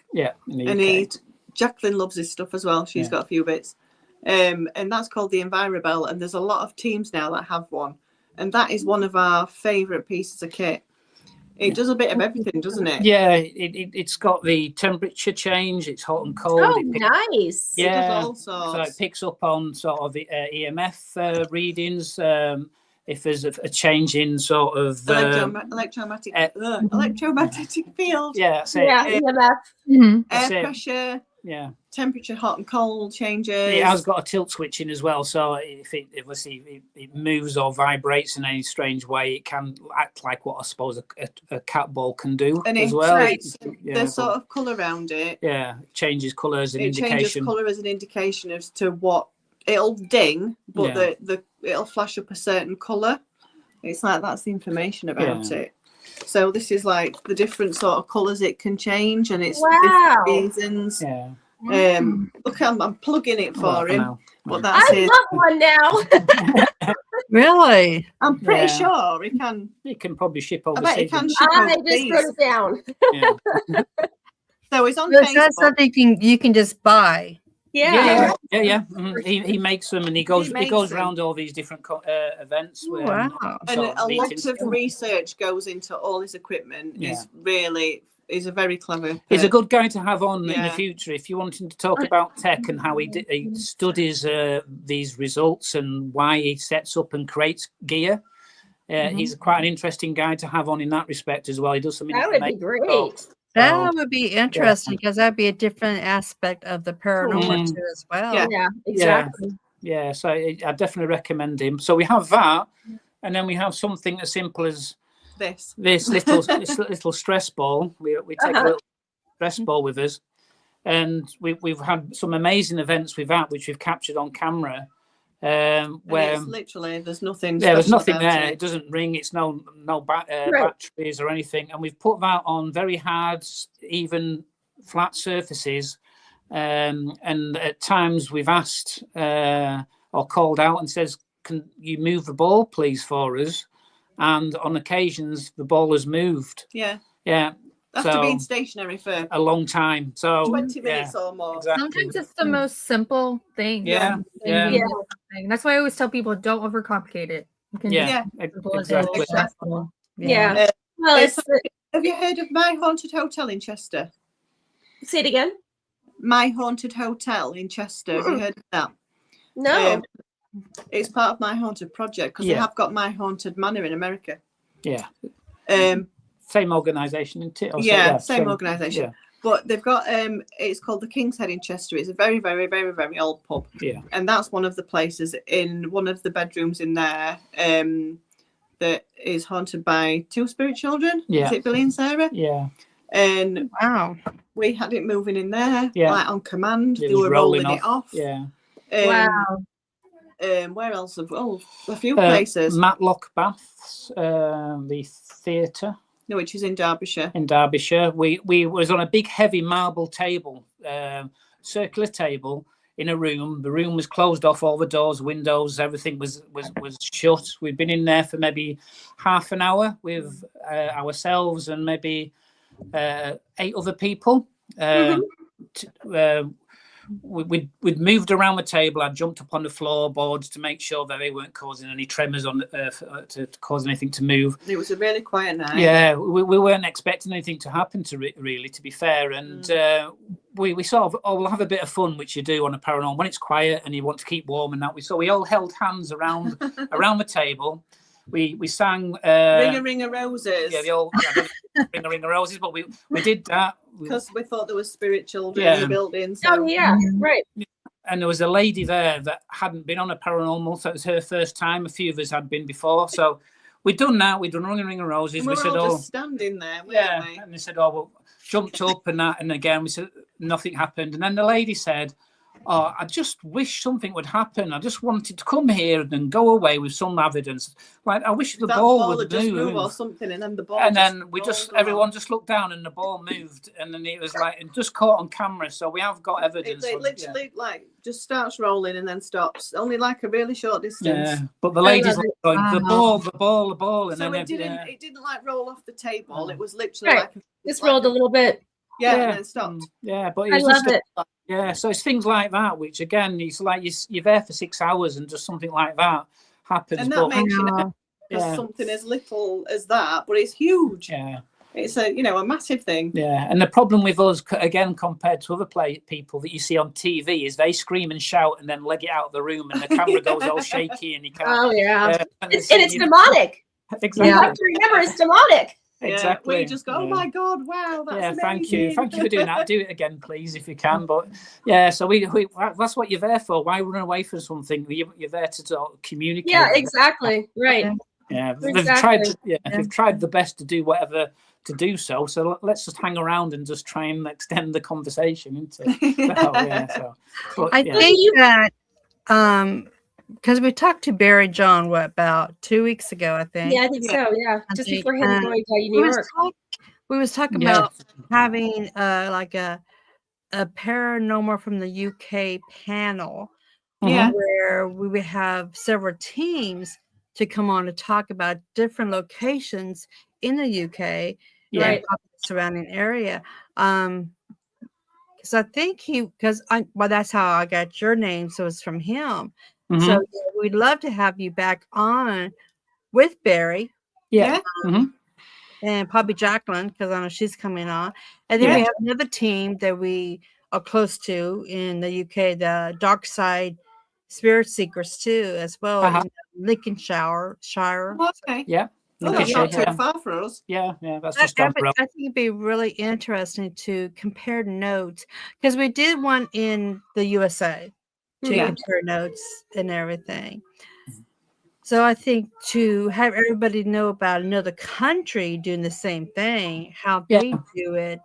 And Jacqueline loves his stuff as well. She's got a few bits, and that's called the EnviroBell. And there's a lot of teams now that have one, and that is one of our favourite pieces of kit. It does a bit of everything, doesn't it? Yeah, it's got the temperature change. It's hot and cold. Oh, nice. Yeah, it does all sorts. So it picks up on sort of the EMF readings. If there's a change in sort of electromagnetic field. Yeah, EMF. Air pressure. Yeah. Temperature, hot and cold changes. It has got a tilt switch in as well, so if it moves or vibrates in any strange way, it can act like what I suppose a cat ball can do, and as well. The sort of colour around it. Yeah, it changes colour as an indication. It changes colour as an indication as to what it'll ding, but it'll flash up a certain colour. It's like that's the information about it. So this is like the different sort of colours it can change, and it's different reasons. Yeah. Look, I'm plugging it for him. But that's I love one now. Really? I'm pretty sure he can. He can probably ship overseas. I bet he can ship I just wrote it down. So it's on So Facebook. that's something you can just buy. Yeah. He makes them, and he goes around all these different events. Wow. And a lot of research goes into all his equipment. He's a very clever. He's a good guy to have on in the future if you want him to talk about tech and how he studies these results and why he sets up and creates gear. He's quite an interesting guy to have on in that respect as well. He does something that would be great. That would be interesting because that'd be a different aspect of the paranormal too as well. Yeah, exactly. Yeah, so I definitely recommend him. So we have that, and then we have something as simple as this little stress ball. We take a little stress ball with us, and we've had some amazing events with that, which we've captured on camera. Where it's literally there's nothing. There's nothing there. It doesn't ring. It's no batteries or anything. And we've put that on very hard, even, flat surfaces, and at times we've asked or called out and says, "Can you move the ball, please, for us?" And on occasions, the ball has moved. Yeah. So, After being stationary for a long time. So 20 minutes or more. exactly. Sometimes it's the most simple thing. Yeah, And yeah. That's why I always tell people, don't overcomplicate it. You can Yeah, just simple as exactly. possible. Yeah. Well, it's Have you heard of My Haunted Hotel in Chester? say it again. My Haunted Hotel in Chester. Have you heard of that? No. It's part of My Haunted Project because they have got My Haunted Manor in America. Yeah. Same organisation, isn't it? Same organisation. Yeah. But they've got it's called the King's Head in Chester. It's a very, very, very, very old pub. Yeah. And that's one of the places in one of the bedrooms in there that is haunted by two spirit children. Yeah. Is it Billy and Sarah? Yeah. And wow, we had it moving in there, Yeah. like on command. It They was were rolling it off. off. Yeah. Wow. Where else? A few places. Matlock Baths, the theatre. No, which is in Derbyshire. In Derbyshire, we was on a big heavy marble table, circular table in a room. The room was closed off, all the doors, windows, everything was shut. We'd been in there for maybe half an hour with ourselves and maybe 8 other people. We'd moved around the table. I jumped up on the floorboards to make sure that they weren't causing any tremors on to cause anything to move. It was a really quiet night. Yeah, we weren't expecting anything to happen really, to be fair. And we sort of all have a bit of fun, which you do on a paranormal when it's quiet and you want to keep warm and that. We all held hands around the table. We sang Ring a Roses. Yeah, the old Ring a Roses, but we did that because we thought there was spirit children in the building. So. Oh yeah, right. And there was a lady there that hadn't been on a paranormal, so it was her first time. A few of us had been before, so we'd done that. We'd done Ring a Roses. And we said, all just standing there, weren't we? And they said, "Oh, well," jumped up and that, and again we said nothing happened. And then the lady said, "Oh, I just wish something would happen. I just wanted to come here and then go away with some evidence. Like I wish the ball would move or something." And then the ball. And then everyone just looked down and the ball moved, and then it was like it just caught on camera. So we have got evidence. It literally like just starts rolling and then stops. Only like a really short distance. Yeah, but the ladies like going, the ball, and so then it didn't like roll off the table. It was literally like just rolled a little bit. Yeah, and then stopped. Yeah, but I love it. Yeah, so it's things like that, which again, it's like you're there for 6 hours and just something like that happens. And that makes you know something as little as that, but it's huge. Yeah. It's a massive thing. Yeah, and the problem with us, again, compared to other people that you see on TV, is they scream and shout and then leg it out of the room, and the camera goes all shaky, and you can't. Oh yeah, and it's demonic. Exactly. You have to remember, it's demonic. Exactly. We just go, "Oh my God, wow, that's amazing." Thank you for doing that. Do it again, please, if you can. But yeah, so we that's what you're there for. Why run away from something? You're there to sort of communicate. Yeah, exactly. Right. Yeah, exactly. They've tried the best to do whatever to do so. So let's just hang around and just try and extend the conversation into. I think that because we talked to Barry John about 2 weeks ago, I think. Yeah, I think so. Yeah, just before him going to New York. We was talking about having like a paranormal from the UK panel, where we would have several teams to come on to talk about different locations in the UK, right, surrounding area. Because I think that's how I got your name, so it's from him. So we'd love to have you back on with Barry. And probably Jacqueline, because I know she's coming on. And then we have another team that we are close to in the UK, the Dark Side Spirit Seekers too, as well, in Lincolnshire. Okay. Yeah. That's not too far for us. Yeah, that's just down the road. I think it'd be really interesting to compare notes, because we did one in the USA to compare notes and everything. So I think to have everybody know about another country doing the same thing, how they do it.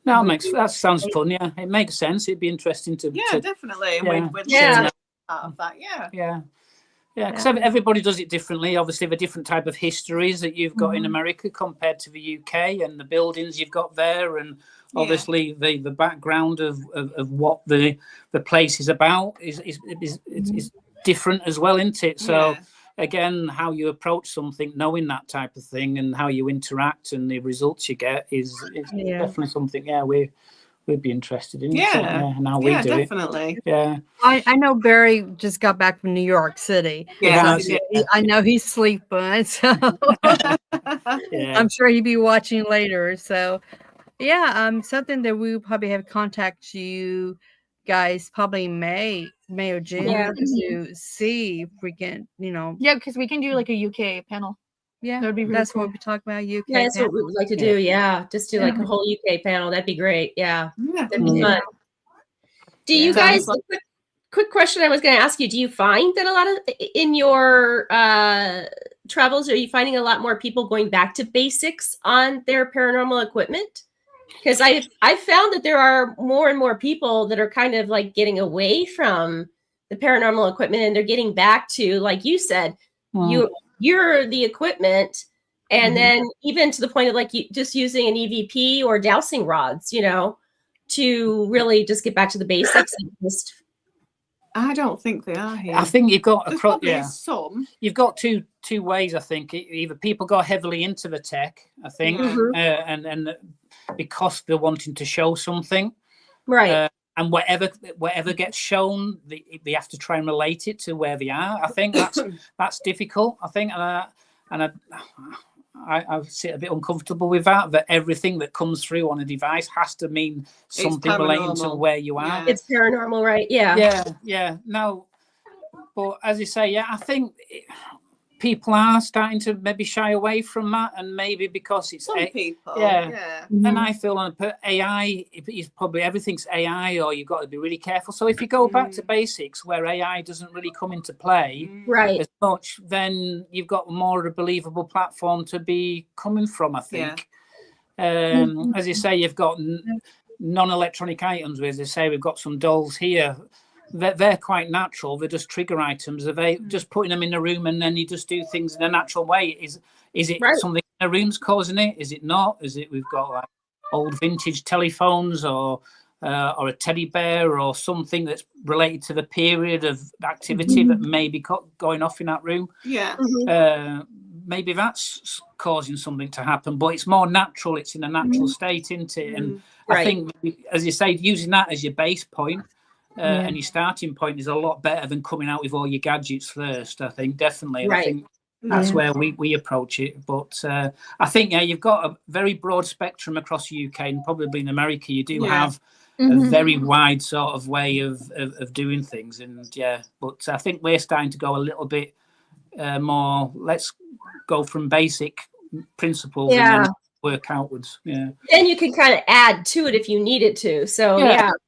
That sounds fun. Yeah, it makes sense. It'd be interesting to. Yeah, definitely. And we'd part of that. Yeah, because everybody does it differently. Obviously, the different type of histories that you've got in America compared to the UK, and the buildings you've got there, and obviously the background of what the place is about is different as well, isn't it? So again, how you approach something, knowing that type of thing, and how you interact and the results you get is definitely something. Yeah, we'd be interested in. And how we do definitely. it. Yeah. I know Barry just got back from New York City. Yeah, so I know he's sleeping. So I'm sure he'd be watching later. So something that we probably have contact you guys probably May or June to see if we can, because we can do like a UK panel. Yeah, that would be really that's cool. what we talk about. UK. Yeah, that's what we would like to do. Yeah, just do like a whole UK panel. That'd be great. Yeah, that'd be fun. Do you guys? Quick question I was going to ask you. Do you find that a lot of in your travels, are you finding a lot more people going back to basics on their paranormal equipment? Because I've found that there are more and more people that are kind of like getting away from the paranormal equipment, and they're getting back to, like you said, you're the equipment, and then even to the point of like just using an EVP or dowsing rods, to really just get back to the basics and just. I don't think they are here. I think you've got some. You've got two ways. I think either people go heavily into the tech, I think, and because they're wanting to show something, right? And whatever gets shown, they have to try and relate it to where they are. I think that's difficult. I think, and I sit a bit uncomfortable with that everything that comes through on a device has to mean something relating to where you are. It's paranormal, right? Yeah. No, but as you say, I think people are starting to maybe shy away from that, and maybe because it's some people. And I feel on AI is probably everything's AI, or you've got to be really careful. So if you go back to basics where AI doesn't really come into play as much, then you've got more of a believable platform to be coming from, I think. As you say, you've got non-electronic items. As they say, we've got some dolls here. They're quite natural. They're just trigger items. Are they just putting them in a room and then you just do things in a natural way? Is it something in a room's causing it? Is it not? Is it we've got like old vintage telephones or a teddy bear or something that's related to the period of activity that may be going off in that room? Maybe that's causing something to happen, but it's more natural. It's in a natural state, isn't it? And I think, as you say, using that as your base point. And your starting point is a lot better than coming out with all your gadgets first. I think definitely. I think that's where we approach it. But I think you've got a very broad spectrum across the UK, and probably in America you do have a very wide sort of way of doing things. And but I think we're starting to go a little bit more. Let's go from basic principles and then work outwards. Then you can kind of add to it if you needed to. So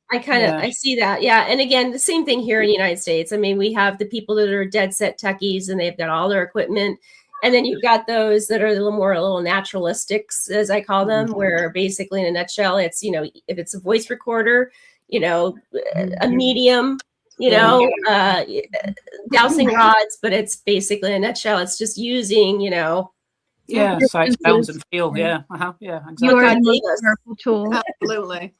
I see that. And again, the same thing here in the United States. I mean, we have the people that are dead set techies and they've got all their equipment, and then you've got those that are a little naturalistics, as I call them, where basically in a nutshell, it's if it's a voice recorder, a medium, dowsing rods, but it's basically in a nutshell, it's just using sight, sounds, and feel. Exactly. You are the most powerful tool. Absolutely.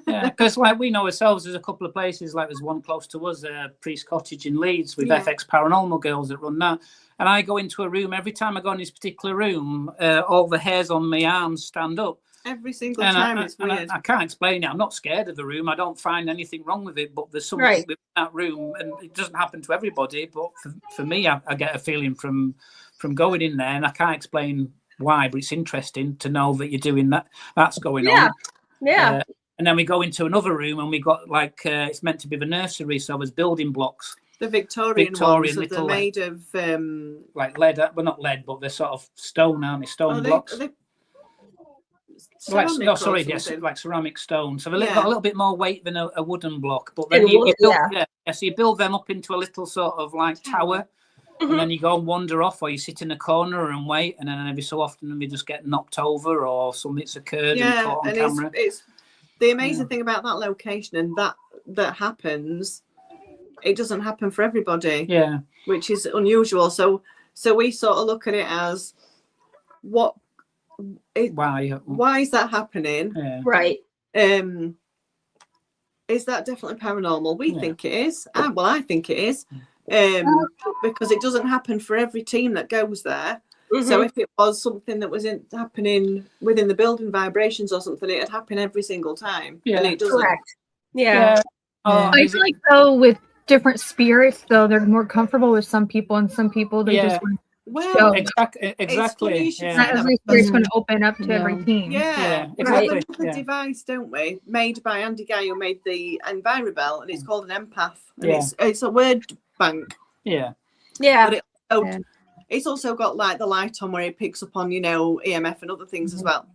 Because like we know ourselves, there's a couple of places, like there's one close to us, Priest Cottage in Leeds, with FX Paranormal girls that run that. And I go into a room, every time I go in this particular room, all the hairs on my arms stand up. Every single time. It's weird. I can't explain it. I'm not scared of the room. I don't find anything wrong with it, but there's something with that room, and it doesn't happen to everybody. But for me, I get a feeling from going in there, and I can't explain why, but it's interesting to know that you're doing that. That's going on. And then we go into another room, and we got like it's meant to be the nursery, so there's building blocks. The Victorian ones that they're made of like lead. Well, not lead, but they're sort of stone, aren't they? Stone blocks. Like ceramic stone. So they've got a little bit more weight than a wooden block. But then so you build them up into a little sort of like tower. And then you go and wander off, or you sit in a corner and wait, and then every so often we just get knocked over or something's occurred and caught on camera. It's the amazing thing about that location, and that happens it doesn't happen for everybody. Yeah. Which is unusual. So we sort of look at it as why is that happening? Yeah. Right. Is that definitely paranormal? We think it is. Well, I think it is. Because it doesn't happen for every team that goes there. Mm-hmm. So if it was something that was happening within the building, vibrations or something, it'd happen every single time. Yeah. And it doesn't. Correct. Yeah. I feel like though with different spirits, though they're more comfortable with some people, and some people they just want to show. Exactly. Not every spirit's going to open up to every team. Yeah, exactly. We have a device, don't we, made by Andy Guy, who made the EnviroBell, and it's called an empath. And it's a word bank. Yeah. But it's also got like the light on where it picks up on, EMF and other things as well.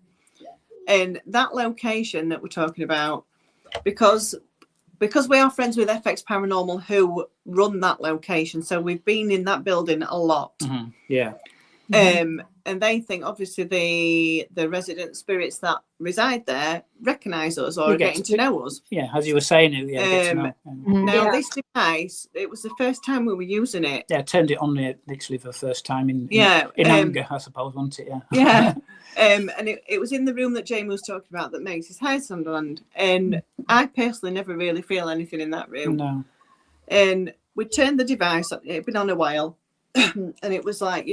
And that location that we're talking about, because we are friends with FX Paranormal, who run that location, so we've been in that building a lot. Yeah. And they think obviously the resident spirits that reside there recognise us or are getting to know us. Yeah, as you were saying, get to know. Now this device, it was the first time we were using it. Yeah, I turned it on there literally for the first time in anger, I suppose, wasn't it? Yeah. And it was in the room that Jamie was talking about that makes his hair stand on. And I personally never really feel anything in that room. No. And we turned the device, it had been on a while, and it was like,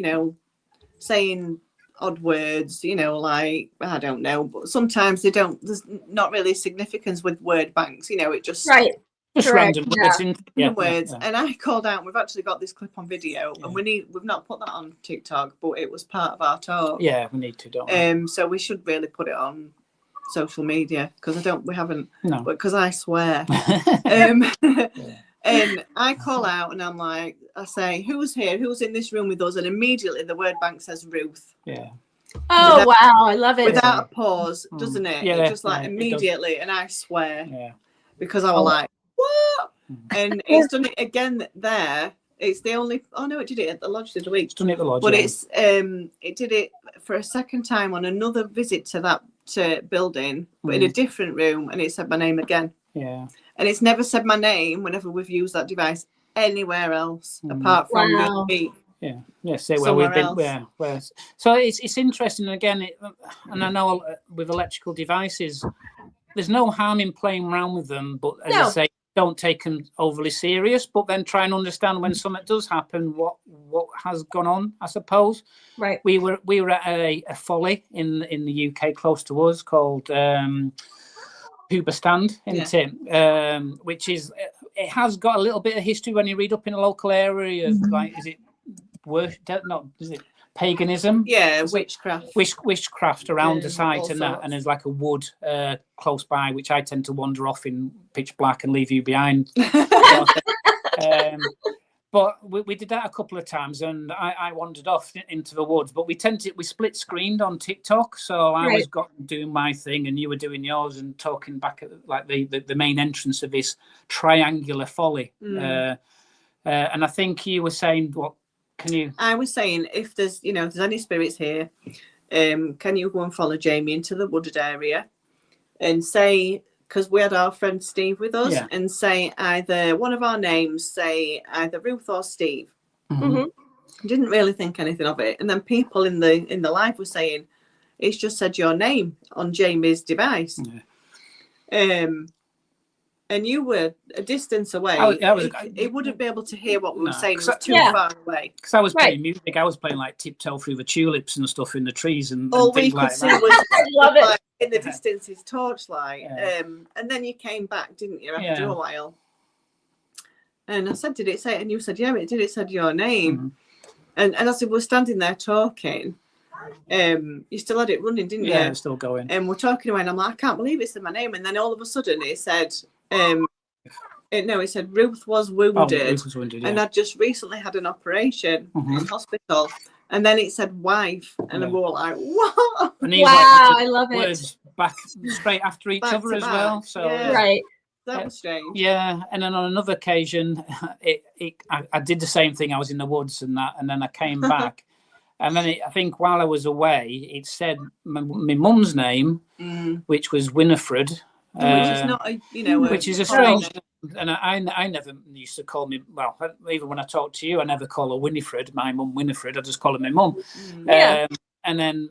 saying odd words, like, I don't know, but sometimes there's not really significance with word banks, it just just random words. And I called out, we've actually got this clip on video, and we've not put that on TikTok, but it was part of our talk. Yeah, we need to, don't we? So we should really put it on social media, because we haven't, no, because I swear. And I call out and I'm like, I say, who's here? Who's in this room with us? And immediately the word bank says Ruth. Yeah. Oh, wow. I love it. Without a pause, doesn't it? Yeah, It's just like immediately. And I swear. Yeah. Because I was like, what? And it's done it again there. It's the only, no, it did it at the lodge the other week. It's done it at the lodge. But it did it for a second time on another visit to that building, but in a different room, and it said my name again. Yeah. And it's never said my name whenever we've used that device anywhere else apart from me. Yeah. Yes. Well, we've been. Yeah. So it's interesting. Again, and I know with electrical devices, there's no harm in playing around with them, but as I say, don't take them overly serious. But then try and understand when something does happen, what has gone on. I suppose. Right. We were at a folly in the UK close to us called. Hoobastand, isn't it? Which is, it has got a little bit of history when you read up in a local area of like, is it worship? Not, is it paganism? Yeah, witchcraft. Witchcraft around the site and that, and there's like a wood close by, which I tend to wander off in pitch black and leave you behind. But we did that a couple of times, and I wandered off into the woods. But we split screened on TikTok, so I was doing my thing, and you were doing yours, and talking back at like the main entrance of this triangular folly. And I think you were saying, what can you? I was saying, if there's any spirits here, can you go and follow Jamie into the wooded area, and say. Because we had our friend Steve with us, and say either one of our names, say either Ruth or Steve. Didn't really think anything of it, and then people in the live were saying it's just said your name on Jamie's device. And you were a distance away. It wouldn't be able to hear what we were saying. It was too far away. Because I was playing music, I was playing like Tiptoe Through the Tulips and stuff in the trees and all things we could like see that. was I love it. like, in the distance is torchlight. And then you came back, didn't you, after a while? And I said, did it say? And you said, yeah, it did. It said your name. And as we were standing there talking, you still had it running, didn't you? Yeah, it's still going. And we're talking away, and I'm like, I can't believe it said my name. And then all of a sudden it said, it said Ruth was wounded. Ruth was wounded, and I'd just recently had an operation in hospital. And then it said wife, and we were like, what? Wow, I love it. Words back straight after each other as well. So that was strange. Yeah, and then on another occasion, I did the same thing. I was in the woods and that, and then I came back, and then I think while I was away, it said my mum's name, which was Winifred. Which is not, which is a strange. and I never used to call me, well, even when I talk to you, I never call her Winifred, my mum Winifred. I just call her my mum. Yeah. And then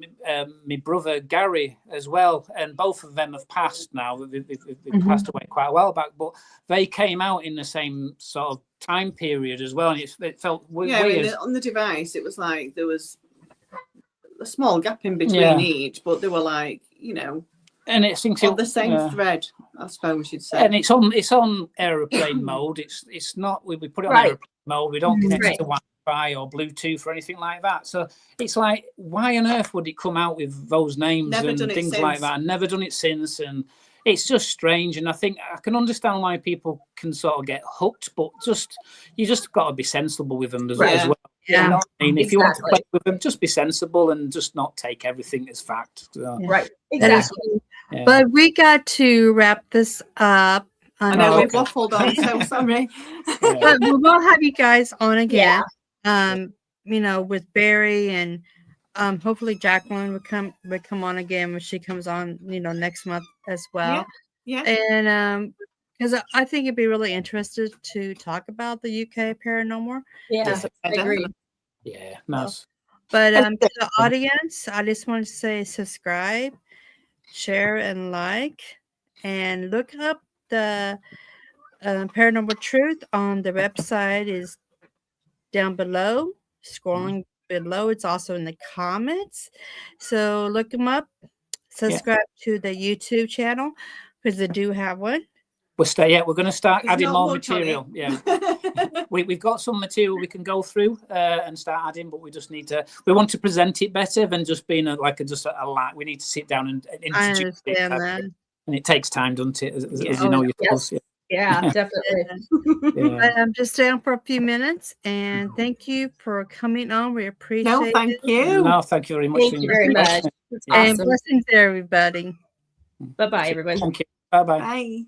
my brother Gary as well, and both of them have passed now. They've passed away quite a while back, but they came out in the same sort of time period as well, and it felt weird. On the device, it was like there was a small gap in between each, but they were like, you know, and it seems on the same thread, I suppose you'd say. And it's on aeroplane mode. It's not. We put it on aeroplane mode. We don't connect it to Wi-Fi or Bluetooth or anything like that. So it's like, why on earth would it come out with those names and things like that? And never done it since, and it's just strange. And I think I can understand why people can sort of get hooked, but you just got to be sensible with them as well. Yeah. You know what I mean? If you want to play with them, just be sensible and just not take everything as fact. So. Right. Exactly. Yeah. But we got to wrap this up. I know we've waffled on, so sorry. But we will have you guys on again. You know, with Barry, and hopefully Jacqueline would come on again when she comes on, you know, next month as well. Yeah. And because I think it'd be really interested to talk about the UK paranormal. Yeah, I agree. Yeah, nice. But to the audience, I just want to say subscribe, share, and like, and look up the Paranormal Truth on the website is down below, scrolling below. It's also in the comments. So look them up. Subscribe to the YouTube channel because they do have one. We're going to start adding more material. Yeah, we've got some material we can go through and start adding, but we just need to. We want to present it better than just being a lot. We need to sit down and introduce it. And it takes time, doesn't it? As you know, yeah, definitely. But just stay on for a few minutes, and thank you for coming on. We appreciate it. Thank you. No, thank you very much. Thank you very much. And blessings to everybody. Bye-bye, everyone. Thank you. Bye-bye. Bye.